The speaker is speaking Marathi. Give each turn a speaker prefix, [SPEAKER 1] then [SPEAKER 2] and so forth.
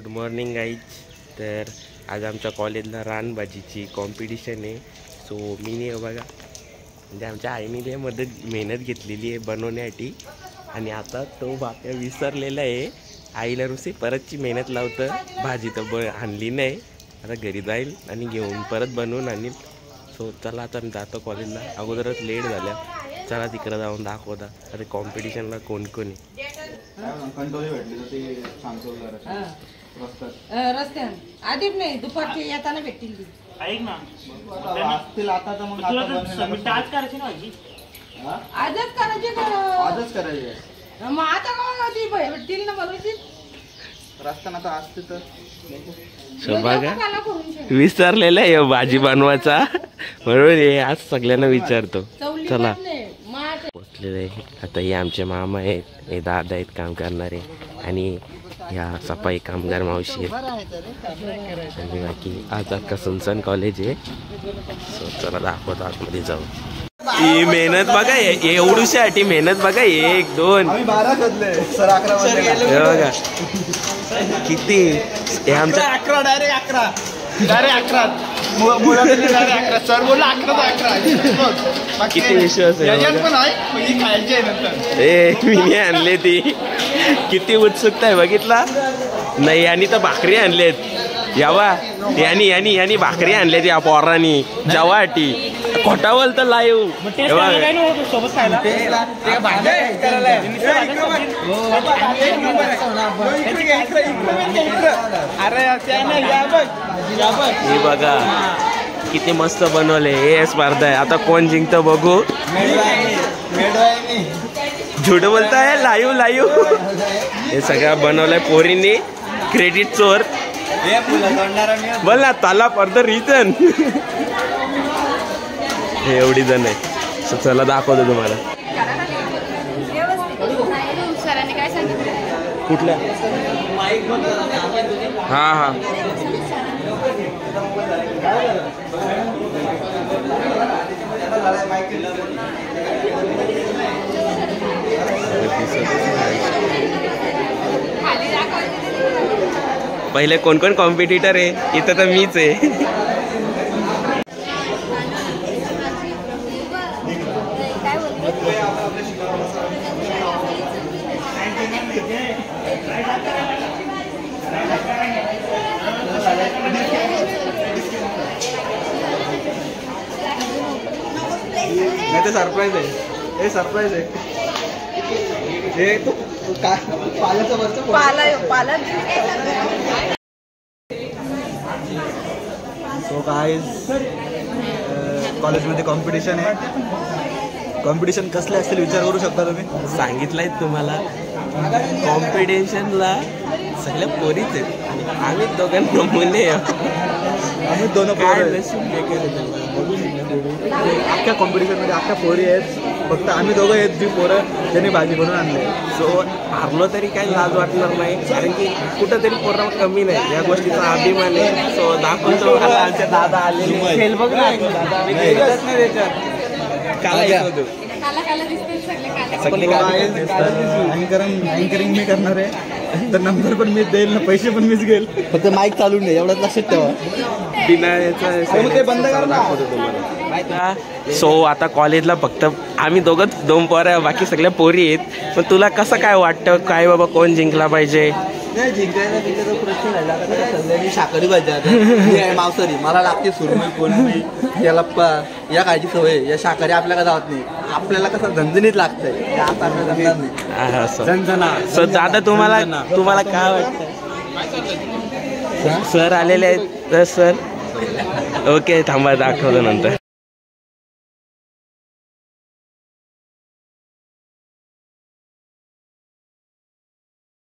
[SPEAKER 1] Good morning guys. तर आज आमच्या कॉलेजला रानभाजीची कॉम्पिटिशन आहे. सो मी नाही बघा, म्हणजे आमच्या आईने लय मेहनत घेतलेली आहे बनवण्यासाठी आणि आता तो बाप्या विसरलेला आहे. आईला नुसती परतची मेहनत लावतं. भाजी तर आणली नाही, आता घरी जाईल आणि घेऊन परत बनवून आणील. सो चला आता मी जातो कॉलेजला, अगोदरच लेट झाल्या. चला तिकडं जाऊन दाखवता अरे कॉम्पिटिशनला कोण कोण आहे.
[SPEAKER 2] रस्त्यान आधी नाही दुपारची येताना भेटतील.
[SPEAKER 3] ऐक ना, आता तर मग आज करायची ना भाजी,
[SPEAKER 2] आजच करायची का?
[SPEAKER 3] आजच करायची.
[SPEAKER 2] मग आता का ती भेटतील ना बनवायची
[SPEAKER 3] रस्त्यानं तर असते तर
[SPEAKER 1] बघा विसरलेला आहे भाजी बनवायचा, म्हणून हे आज सगळ्यांना विचारतो. चला पोचलेलं आहे. आता हे आमचे मामा आहेत, हे दादा आहेत काम करणारे, आणि ह्या सफाई कामगार मावशी आहेत. आणि बाकी आज अख्खा सुनसान कॉलेज आहे. सो चला दाखवतो आतमध्ये जाऊ. ही मेहनत बघा, एवढीसाठी मेहनत बघा. 1 2 बघा किती हे आमच्या
[SPEAKER 3] 11 डायरेक्ट 11 सर बोलला 11
[SPEAKER 1] किती विश्वास आहे. मी नाही आणले ती, किती उत्सुकता आहे बघितला नाही. आणि तर भाकरी आणलेत यावा, यांनी भाकरी आणल्यात या पोरांनी जेवाटी. खोटा बोलतं लाईव्ह हे बघा किती मस्त बनवले. हे स्पर्धा आहे, आता कोण जिंकतं बघू. झूठ बोलताय लाईव्ह हे सगळं बनवलंय पोरींनी. क्रेडिट चोर बोल ना, ताला फॉर द रिझन. हे एवढी जण आहे. सो चला दाखवतो तुम्हाला. कुठल्या हा पहिले कोण कोण कॉम्पिटिटर आहे इथं, तर मीच आहे. सरप्राईज आहे, हे सरप्राईज आहे. हे तू पाल्याचं वरचं पाला.
[SPEAKER 3] सो गाईज कॉलेजमध्ये कॉम्पिटिशन आहे. कॉम्पिटिशन कसले असतील विचार करू शकता तुम्ही.
[SPEAKER 1] सांगितलंय तुम्हाला, कॉम्पिटिशनला सगळ्या पोरीच आहेत आणि आम्ही दोघांना नमुने.
[SPEAKER 3] आम्ही दोन अख्ख्या कॉम्पिटिशनमध्ये अख्ख्या पोरी आहेत, फक्त आम्ही दोघं आहेत जी पोरं त्यांनी भाजी बनवून आणले.
[SPEAKER 1] सो हारलो तरी काही लाज वाटणार नाही, कारण की कुठंतरी पोरं कमी नाही, या गोष्टीचा अभिमान आहे. सो दाखवतो आमच्या दादा आलेले बघ ना,
[SPEAKER 3] अँकरिंग मी करणार आहे, तर नंबर पण मीच देईल ना, पैसे पण मीच घेईल. फक्त माईक चालू नाही एवढंच लक्षात ठेवा.
[SPEAKER 1] बिना याचा
[SPEAKER 3] बंद करा दाखवतो तुम्हाला.
[SPEAKER 1] सो आता कॉलेजला फक्त आम्ही दोन पोरं, बाकी सगळ्या पोरी आहेत. पण तुला कसं काय वाटतं, काय बाबा कोण जिंकला पाहिजे?
[SPEAKER 3] नाही जिंकायला तिथे प्रश्न राहिला. आता संध्याकाळी शाकाहारी भाजी मांसाहारी मला लागते सुरमई कोळंबी याला या खायची सवय. या शाकाहारी आपल्याला जात नाही, आपल्याला कसं झणझणीत लागतंय, आता आपल्याला जमणार नाही.
[SPEAKER 1] सो दादा तुम्हाला काय वाटतं? सर आलेले आहेत तर सर ओके थांबा दाखवतो नंतर.